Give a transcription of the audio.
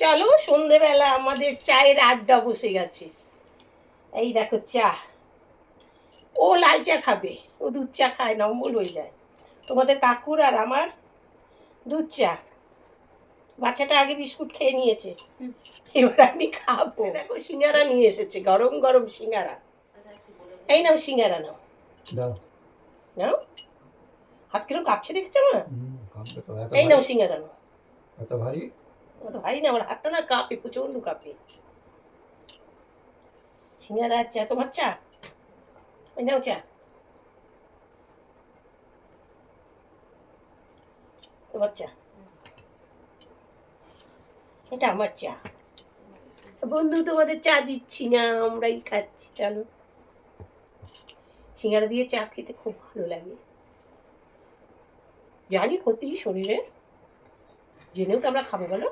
চলো সন্ধেবেলা আমাদের চায়ের আড্ডা বসে গেছে। এই দেখো চা, ও লাল চা খাবে, ও দুধ চা খায় না, অম্বল হয়ে যায়। তোমাদের কাকুর আর আমার দুধ চা। বাচ্চাটা আগে বিস্কুট খেয়ে নিয়েছে, এবার আমি খাবো। দেখো সিঙ্গারা নিয়ে এসেছে, গরম গরম সিঙ্গারা। এই নাও সিঙ্গারা নাও, নাও। হাত কিরম কাঁপছে দেখেছো না? এই নাও সিঙ্গারা নাও। এত ভারী? অত ভারী না, আমার হাতটা না কাঁপে, প্রচন্ড কাঁপে। সিঙ্গারা চা, তোমার চা? এই নাও চা, তোমার চা। এটা আমার চা। বন্ধু তোমাদের চা দিচ্ছি না, আমরাই খাচ্ছি। চলো, সিঙ্গারা দিয়ে চা খেতে খুব ভালো লাগে। জানি ক্ষতি শরীরে, জেনেও তো আমরা খাবো বলো।